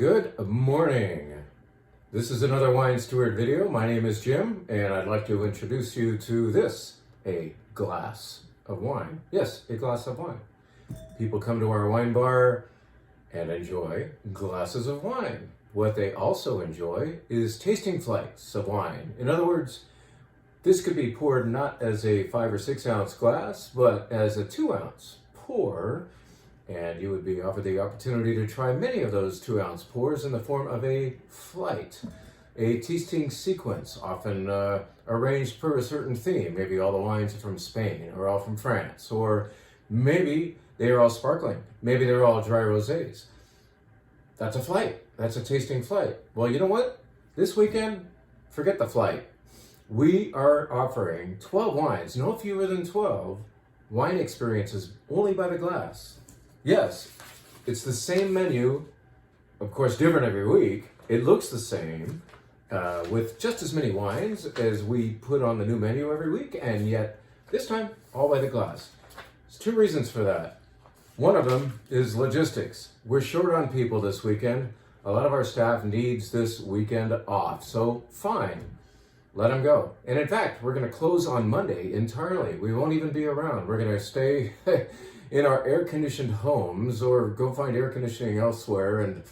Good morning. This is another Wine Steward video. My name is Jim, and I'd like to introduce you to this, a glass of wine. Yes, a glass of wine. People come to our wine bar and enjoy glasses of wine. What they also enjoy is tasting flights of wine. In other words, this could be poured not as a 5 or 6 ounce glass, but as a 2 ounce pour. And you would be offered the opportunity to try many of those 2 ounce pours in the form of a flight, a tasting sequence, often arranged per a certain theme. Maybe all the wines are from Spain or all from France, or maybe they are all sparkling. Maybe they're all dry rosés. That's a flight. That's a tasting flight. Well, you know what? This weekend, forget the flight. We are offering 12 wines, no fewer than 12 wine experiences only by the glass. Yes, it's the same menu, of course different every week. It looks the same, with just as many wines as we put on the new menu every week, and yet this time all by the glass. There's 2 reasons for that. One of them is logistics. We're short on people this weekend. A lot of our staff needs this weekend off, so fine, let them go. And in fact, we're going to close on Monday entirely. We won't even be around. We're going to stay in our air-conditioned homes or go find air conditioning elsewhere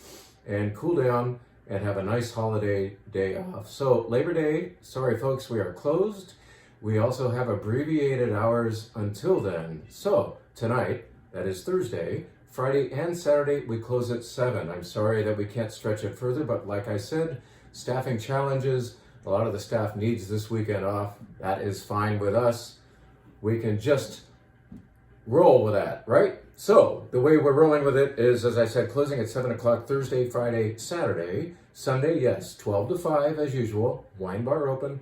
and cool down and have a nice holiday day off. So Labor Day, sorry folks, we are closed. We also have abbreviated hours until then. So tonight, that is Thursday, Friday and Saturday, we close at 7. I'm sorry that we can't stretch it further, but like I said, staffing challenges. A lot of the staff needs this weekend off. That is fine with us. We can just roll with that, right? So the way we're rolling with it is, as I said, closing at 7 o'clock Thursday, Friday, Saturday. Sunday, yes, 12 to 5 as usual, wine bar open.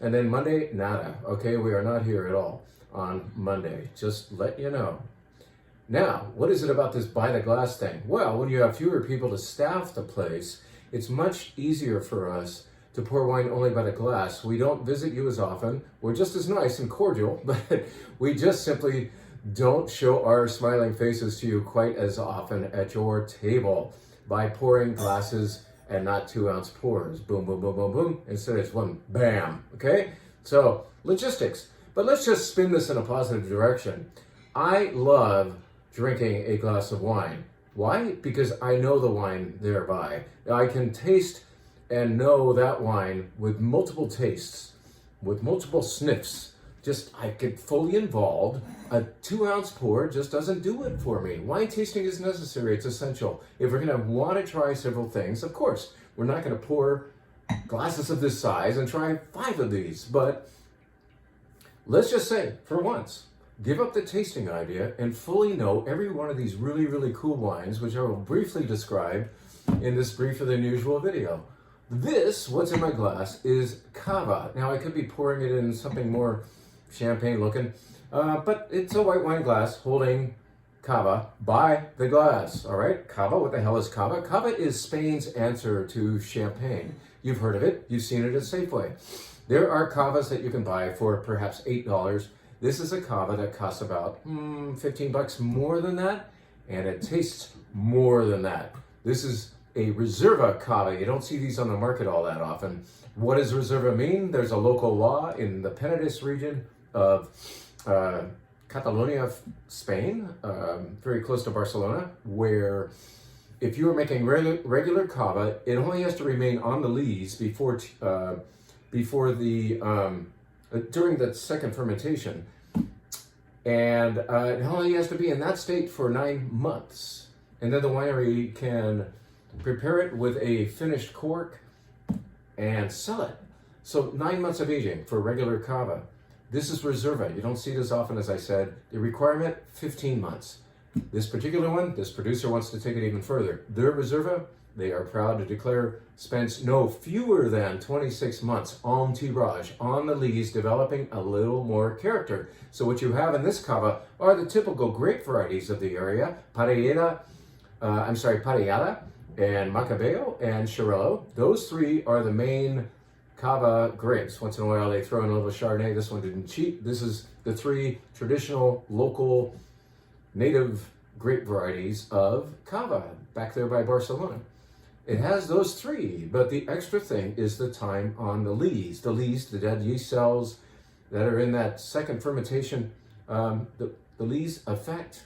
And then Monday, nada. Okay, we are not here at all on Monday. Just let you know. Now, what is it about this by the glass thing? Well, when you have fewer people to staff the place, it's much easier for us to pour wine only by the glass. We don't visit you as often. We're just as nice and cordial, but we just simply don't show our smiling faces to you quite as often at your table by pouring glasses and not 2 ounce pours. Boom, boom, boom, boom, boom. Instead it's one bam, okay? So logistics, but let's just spin this in a positive direction. I love drinking a glass of wine. Why? Because I know the wine thereby. I can taste and know that wine with multiple tastes, with multiple sniffs. I get fully involved. A 2 ounce pour just doesn't do it for me. Wine tasting is necessary, it's essential. If we're gonna wanna try several things, of course, we're not gonna pour glasses of this size and try 5 of these, but let's just say, for once, give up the tasting idea and fully know every one of these really, really cool wines, which I will briefly describe in this briefer than usual video. This, what's in my glass, is Cava. Now I could be pouring it in something more champagne looking, but it's a white wine glass holding Cava by the glass. All right, Cava, what the hell is Cava? Cava is Spain's answer to champagne. You've heard of it, you've seen it at Safeway. There are Cavas that you can buy for perhaps $8. This is a Cava that costs about $15 more than that, and it tastes more than that. This is a Reserva Cava. You don't see these on the market all that often. What does Reserva mean? There's a local law in the Penedès region of Catalonia, Spain, very close to Barcelona, where if you are making regular Cava, it only has to remain on the lees during the second fermentation, and it only has to be in that state for 9 months, and then the winery can prepare it with a finished cork and sell it. So 9 months of aging for regular Cava. This is Reserva. You don't see this often, as I said. The requirement, 15 months. This particular one, this producer wants to take it even further. Their Reserva, they are proud to declare, spends no fewer than 26 months en tirage, on the lees, developing a little more character. So what you have in this Cava are the typical grape varieties of the area, Parellada and Macabeo and Xarel-lo. Those 3 are the main Cava grapes. Once in a while they throw in a little Chardonnay. This one didn't cheat. This is the 3 traditional, local, native grape varieties of Cava back there by Barcelona. It has those three, but the extra thing is the time on the lees. The lees, the dead yeast cells that are in that second fermentation, the lees affect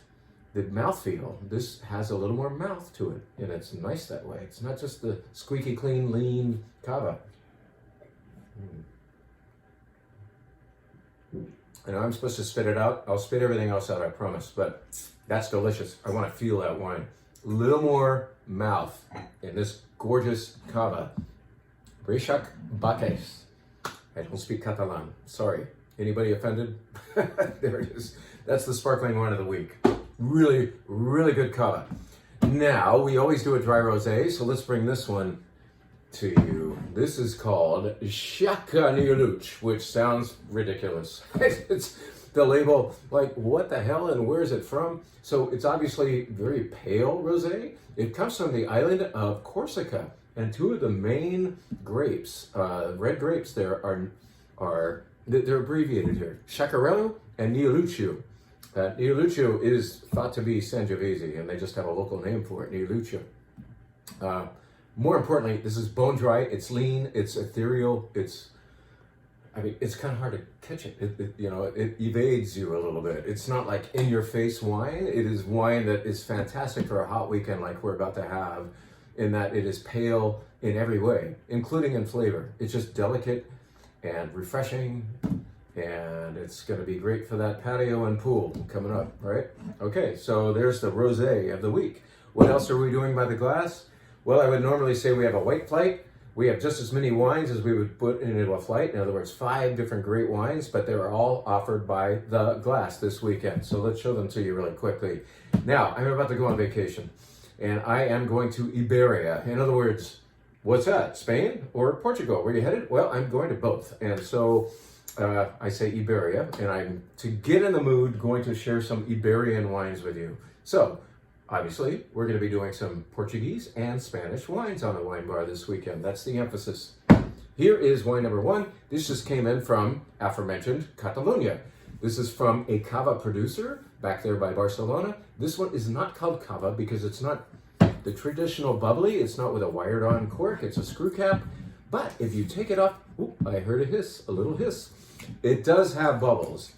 the mouthfeel. This has a little more mouth to it, and it's nice that way. It's not just the squeaky clean, lean cava. And I'm supposed to spit it out. I'll spit everything else out, I promise, but that's delicious. I want to feel that wine. A little more mouth in this gorgeous cava. Reixac Baques. I don't speak Catalan. Sorry. Anybody offended? There it is. That's the sparkling wine of the week. Really, really good cava. Now, we always do a dry rosé, so let's bring this one to you. This is called Chacaneluch, which sounds ridiculous. It's the label, like, what the hell and where is it from? So it's obviously very pale rosé. It comes from the island of Corsica, and two of the main grapes, red grapes there they're abbreviated here, Chacarello and Neoluccio. Neoluccio is thought to be Sangiovese, and they just have a local name for it, Neoluccio. More importantly, this is bone dry, it's lean, it's ethereal, it's kind of hard to catch it. It evades you a little bit. It's not like in-your-face wine. It is wine that is fantastic for a hot weekend like we're about to have, in that it is pale in every way, including in flavor. It's just delicate and refreshing, and it's going to be great for that patio and pool coming up, right? Okay, so there's the rosé of the week. What else are we doing by the glass? Well, I would normally say we have a white flight. We have just as many wines as we would put into a flight. In other words, 5 different great wines, but they are all offered by the glass this weekend. So let's show them to you really quickly. Now, I'm about to go on vacation, and I am going to Iberia. In other words, what's that? Spain or Portugal? Where are you headed? Well, I'm going to both. And so I say Iberia, and I'm, to get in the mood, going to share some Iberian wines with you. So, obviously, we're going to be doing some Portuguese and Spanish wines on the wine bar this weekend. That's the emphasis. Here is wine number 1. This just came in from aforementioned Catalonia. This is from a cava producer back there by Barcelona. This one is not called cava because it's not the traditional bubbly. It's not with a wired on cork. It's a screw cap. But if you take it off, ooh, I heard a hiss, a little hiss. It does have bubbles.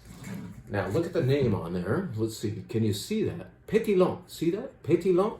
Now look at the name on there. Let's see. Can you see that? Pétillant. See that? Pétillant.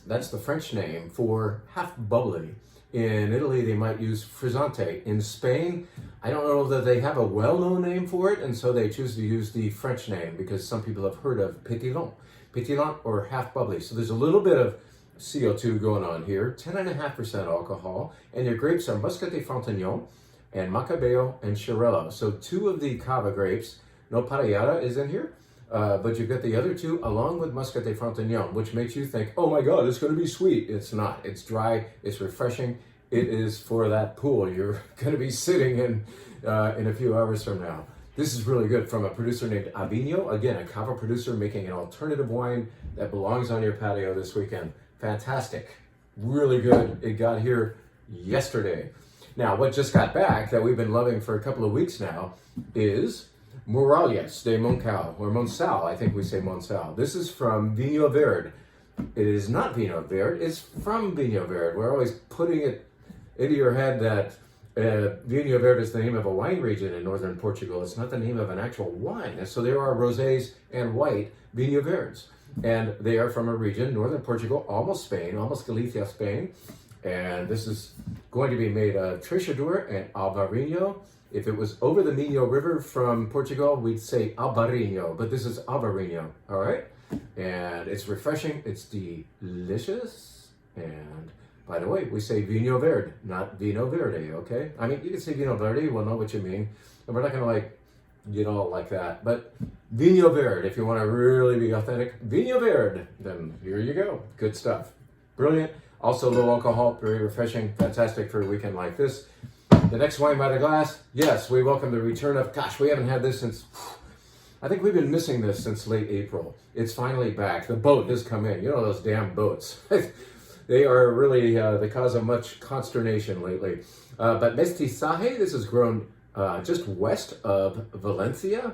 That's the French name for half bubbly. In Italy, they might use frizzante. In Spain, I don't know that they have a well-known name for it, and so they choose to use the French name because some people have heard of pétillant. Pétillant or half bubbly. So there's a little bit of CO2 going on here, 10.5% alcohol, and your grapes are Muscat de Frontignan and Macabeo and Xarel·lo. So 2 of the cava grapes, no Parellada is in here, but you've got the other 2 along with Muscat de Frontignan, which makes you think, oh my God, it's going to be sweet. It's not. It's dry. It's refreshing. It is for that pool you're going to be sitting in a few hours from now. This is really good from a producer named Avino. Again, a cava producer making an alternative wine that belongs on your patio this weekend. Fantastic. Really good. It got here yesterday. Now, what just got back that we've been loving for a couple of weeks now is Muralles de Moncal, or Monsal, I think we say Monsal. This is from Vino Verde. It is not Vino Verde, it's from Vino Verde. We're always putting it into your head that Vino Verde is the name of a wine region in northern Portugal. It's not the name of an actual wine. And so there are rosés and white Vino Verdes. And they are from a region, northern Portugal, almost Spain, almost Galicia, Spain. And this is going to be made of Treixador and Alvarinho. If it was over the Minho River from Portugal, we'd say Alvarinho, but this is Alvarinho, all right? And it's refreshing, it's delicious, and by the way, we say Vino Verde, not Vino Verde, okay? I mean, you can say Vino Verde, we'll know what you mean, and we're not gonna get all like that, but Vino Verde, if you wanna really be authentic, Vino Verde, then here you go, good stuff. Brilliant, also low alcohol, very refreshing, fantastic for a weekend like this. The next wine by the glass, yes, we welcome the return of, gosh, we haven't had this since, I think we've been missing this since late April. It's finally back. The boat has come in. You know those damn boats. They are really the cause of much consternation lately. But Mestizaje, this is grown just west of Valencia,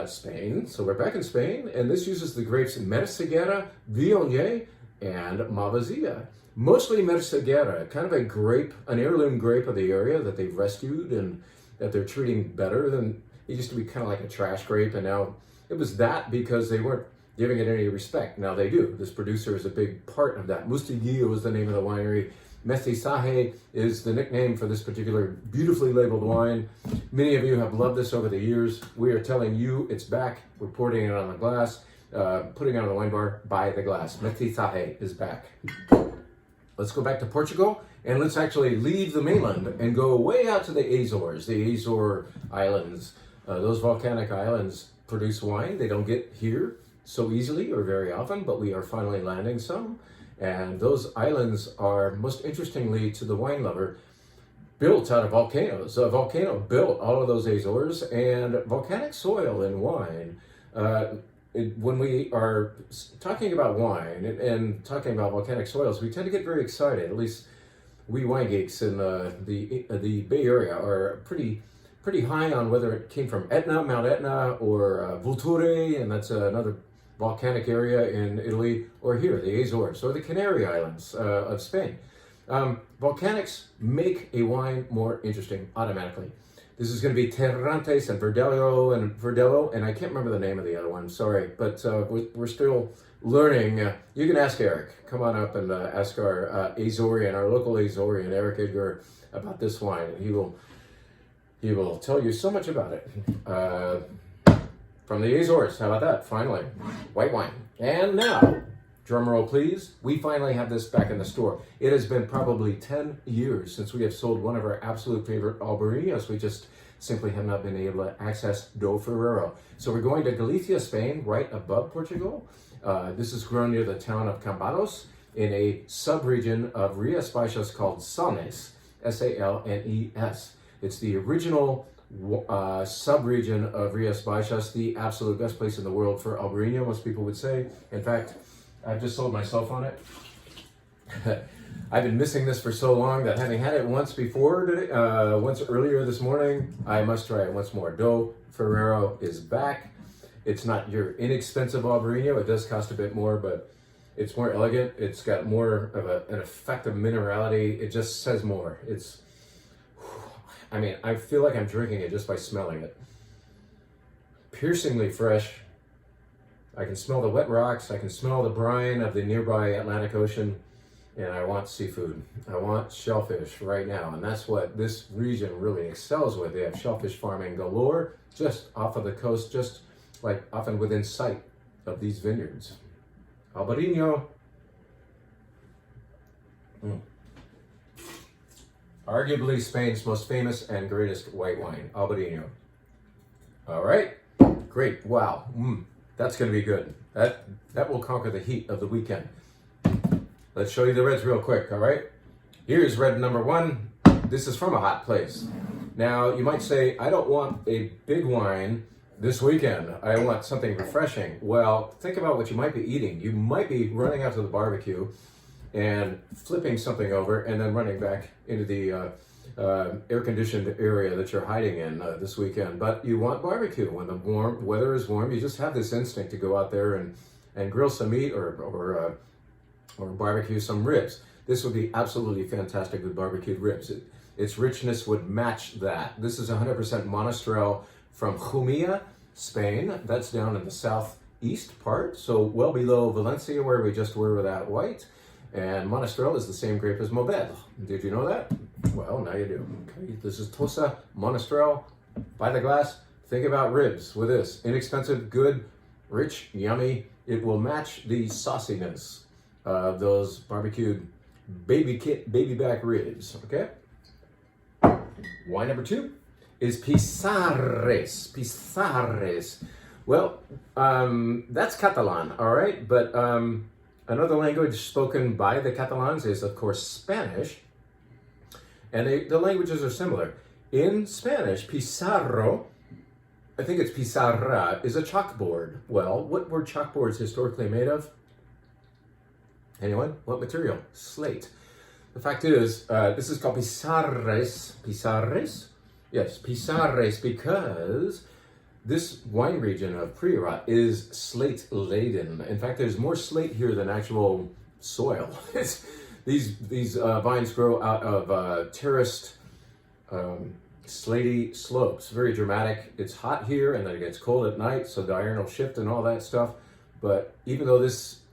Spain. So we're back in Spain, and this uses the grapes Merceguera, Viognier, and Malvasia. Mostly Merceguera, kind of a grape, an heirloom grape of the area that they've rescued and that they're treating better than, it used to be kind of like a trash grape, and now it was that because they weren't giving it any respect. Now they do. This producer is a big part of that. Mustang is the name of the winery. Mestizaje is the nickname for this particular beautifully labeled wine. Many of you have loved this over the years. We are telling you it's back. We're pouring it on the glass, putting it on the wine bar by the glass. Mestizaje is back. Let's go back to Portugal, and let's actually leave the mainland and go way out to the Azores, the Azore Islands. Those volcanic islands produce wine. They don't get here so easily or very often, but we are finally landing some. And those islands are, most interestingly to the wine lover, built out of volcanoes. A volcano built all of those Azores, and volcanic soil in wine. When we are talking about wine and talking about volcanic soils, we tend to get very excited. At least we wine geeks in the Bay Area are pretty high on whether it came from Etna, Mount Etna, or Vulture, and that's another volcanic area in Italy, or here, the Azores, or the Canary Islands of Spain. Volcanics make a wine more interesting automatically. This is going to be Terrantes and Verdelho, and I can't remember the name of the other one, sorry, but we're still learning. You can ask Eric. Come on up and ask our Azorean, our local Azorean, Eric Edgar, about this wine. He will tell you so much about it. From the Azores, how about that? Finally, white wine. And now, drum roll please, we finally have this back in the store. It has been probably 10 years since we have sold one of our absolute favorite Albarinios. We just simply have not been able to access Do Ferrero. So we're going to Galicia, Spain, right above Portugal. This is grown near the town of Cambados in a sub-region of Rias Baixas called Salnes, S-A-L-N-E-S. It's the original sub-region of Rias Baixas, the absolute best place in the world for Albarino, most people would say. In fact, I've just sold myself on it. I've been missing this for so long that having had it once before, once earlier this morning, I must try it once more. Do Ferrero is back. It's not your inexpensive Albarino. It does cost a bit more, but it's more elegant. It's got more of an effect of minerality. It just says more. I feel like I'm drinking it just by smelling it. Piercingly fresh. I can smell the wet rocks. I can smell the brine of the nearby Atlantic Ocean. And I want seafood. I want shellfish right now. And that's what this region really excels with. They have shellfish farming galore just off of the coast, just like often within sight of these vineyards. Albarino. Arguably Spain's most famous and greatest white wine, Albarino. All right, great, wow, that's gonna be good. That will conquer the heat of the weekend. Let's show you the reds real quick, all right? Here's red number one. This is from a hot place. Now, you might say, I don't want a big wine this weekend. I want something refreshing. Well, think about what you might be eating. You might be running out to the barbecue and flipping something over and then running back into the air-conditioned area that you're hiding in this weekend. But you want barbecue. When the weather is warm, you just have this instinct to go out there and grill some meat or barbecue some ribs. This would be absolutely fantastic with barbecued ribs. Its richness would match that. This is 100% Monastrell from Jumilla, Spain. That's down in the southeast part, so well below Valencia where we just were with that white. And Monastrell is the same grape as Mourvedre. Did you know that? Well, now you do. Okay. This is Tosa Monastrell by the glass. Think about ribs with this. Inexpensive, good, rich, yummy. It will match the sauciness of those barbecued baby back ribs, okay? Wine number two is Pissarres. Pissarres. Well, that's Catalan, all right? But another language spoken by the Catalans is, of course, Spanish. And the languages are similar. In Spanish, pizarro, I think it's pizarra, is a chalkboard. Well, what were chalkboards historically made of? Anyone? What material? Slate. The fact is, this is called Pissarres. Pissarres? Yes, Pissarres, because this wine region of Priorat is slate laden. In fact, there's more slate here than actual soil. These vines grow out of terraced, slatey slopes. Very dramatic. It's hot here and then it gets cold at night, so diurnal shift and all that stuff. But even though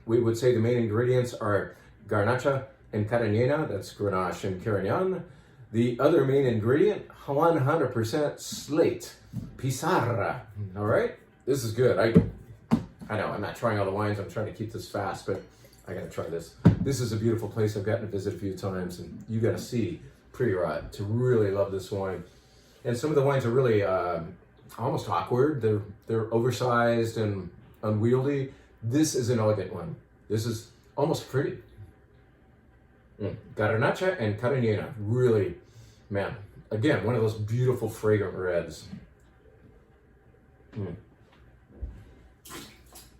we would say the main ingredients are garnacha and carañena, that's Grenache and Carignan. The other main ingredient, 100% slate, pizarra. All right, this is good. I know I'm not trying all the wines. I'm trying to keep this fast, but I gotta try this. This is a beautiful place. I've gotten to visit a few times, and you gotta see Priorat to really love this wine. And some of the wines are really almost awkward. They're oversized and unwieldy. This is an elegant one. This is almost pretty. Garnacha and Carañena, really, man. Again, one of those beautiful fragrant reds.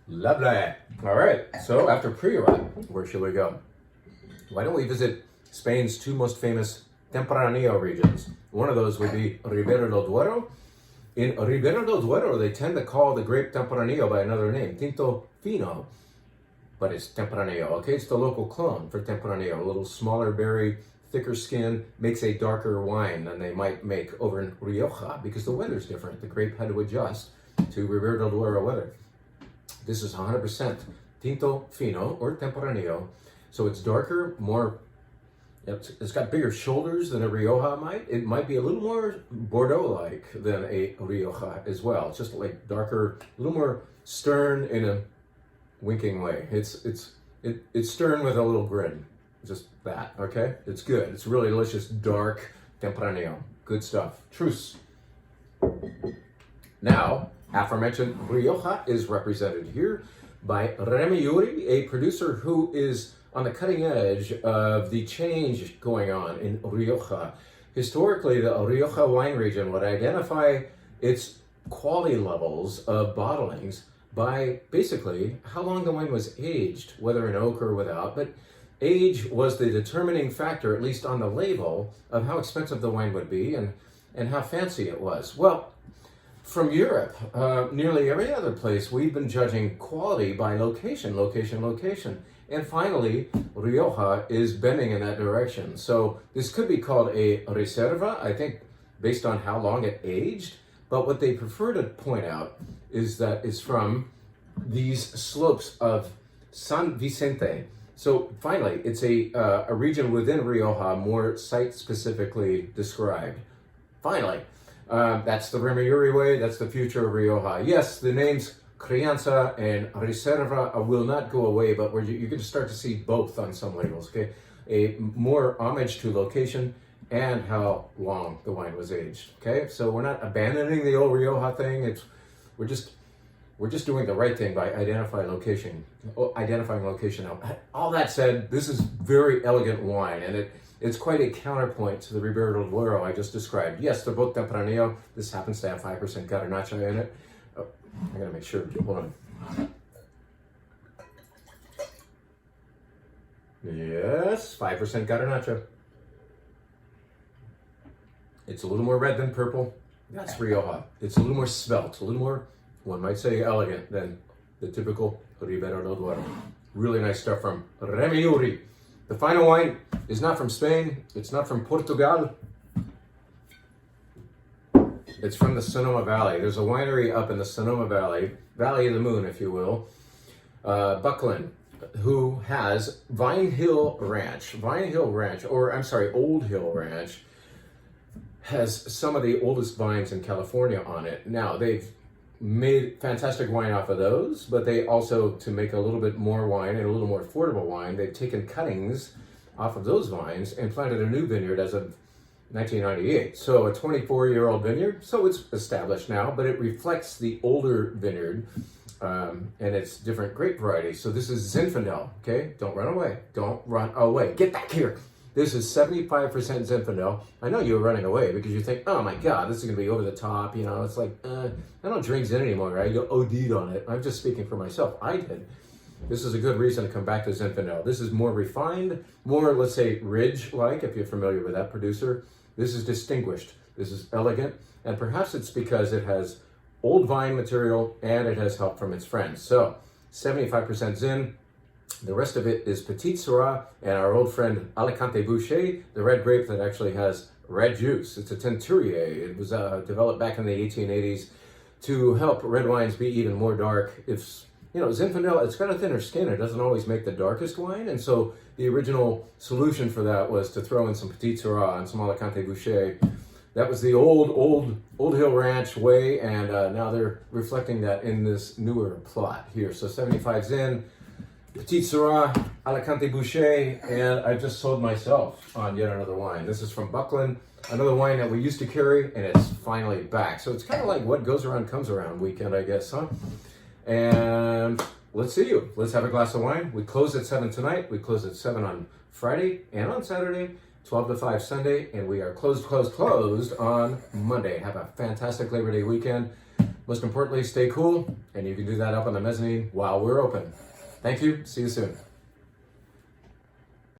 Lovely. All right, so after Priorat, where should we go? Why don't we visit Spain's two most famous Tempranillo regions? One of those would be Ribera del Duero. In Ribera del Duero, they tend to call the grape Tempranillo by another name, Tito Fino, but it's Tempranillo, okay? It's the local clone for Tempranillo. A little smaller berry, thicker skin, makes a darker wine than they might make over in Rioja because the weather's different. The grape had to adjust to Ribera del Duero weather. This is 100% Tito Fino or Tempranillo, so it's darker, more. It's got bigger shoulders than a Rioja might. It might be a little more Bordeaux-like than a Rioja as well. It's just like darker, a little more stern in a winking way. It's stern with a little grin. Just that, okay? It's good. It's really delicious, dark Tempranillo. Good stuff. Truce. Now, aforementioned Rioja is represented here by Remy Yuri, a producer who is on the cutting edge of the change going on in Rioja. Historically, the Rioja wine region would identify its quality levels of bottlings by basically how long the wine was aged, whether in oak or without, but age was the determining factor, at least on the label, of how expensive the wine would be and how fancy it was. Well, from Europe, nearly every other place, we've been judging quality by location. And finally, Rioja is bending in that direction. So this could be called a reserva, I think, based on how long it aged. But what they prefer to point out is that it's from these slopes of San Vicente. So finally, it's a region within Rioja, more site-specifically described. Finally, that's the Remy Yuri way, that's the future of Rioja. Yes, the names Crianza and Reserva will not go away, but you're going to start to see both on some labels, okay? A more homage to location and how long the wine was aged, okay? So we're not abandoning the old Rioja thing. We're just doing the right thing by identifying location. Now, all that said, this is very elegant wine, and it's quite a counterpoint to the Ribera del Duero I just described. Yes, they're both Tempranillo. This happens to have 5% Garnacha in it. I gotta make sure. Hold on. Yes, 5% Garnacha. It's a little more red than purple. That's Rioja. It's a little more svelte, a little more, one might say, elegant than the typical Ribera del Duero. Really nice stuff from Remy Yuri. The final wine is not from Spain. It's not from Portugal. It's from the Sonoma Valley. There's a winery up in the Sonoma Valley, Valley of the Moon, if you will, Buckland, who has Old Hill Ranch has some of the oldest vines in California on it. Now, they've made fantastic wine off of those, but they also, to make a little bit more wine and a little more affordable wine, they've taken cuttings off of those vines and planted a new vineyard as of 1998. So a 24-year-old vineyard, so it's established now, but it reflects the older vineyard and its different grape varieties. So this is Zinfandel, okay? Don't run away. Don't run away. Get back here. This is 75% Zinfandel. I know you're running away because you think, oh my God, this is going to be over the top. You know, it's like, I don't drink Zin anymore, right? You OD'd on it. I'm just speaking for myself. I did. This is a good reason to come back to Zinfandel. This is more refined, more, let's say, Ridge-like, if you're familiar with that producer. This is distinguished. This is elegant. And perhaps it's because it has old vine material and it has help from its friends. So 75% Zin, The rest of it is Petite Syrah and our old friend Alicante Bouschet, the red grape that actually has red juice. It's a Teinturier. It was developed back in the 1880s to help red wines be even more dark. It's, you know, Zinfandel, it's got a thinner skin. It doesn't always make the darkest wine. And so the original solution for that was to throw in some Petite Syrah and some Alicante Bouschet. That was the old Hill Ranch way, and now they're reflecting that in this newer plot here. So 75 Zin, Petite Syrah, Alicante Bouschet, and I just sold myself on yet another wine. This is from Buckland, another wine that we used to carry, and it's finally back. So it's kind of like what goes around comes around weekend, I guess, huh? And let's see you. Let's have a glass of wine. We close at 7 tonight. We close at 7 on Friday and on Saturday, 12 to 5 Sunday, and we are closed on Monday. Have a fantastic Labor Day weekend. Most importantly, stay cool, and you can do that up on the mezzanine while we're open. Thank you. See you soon.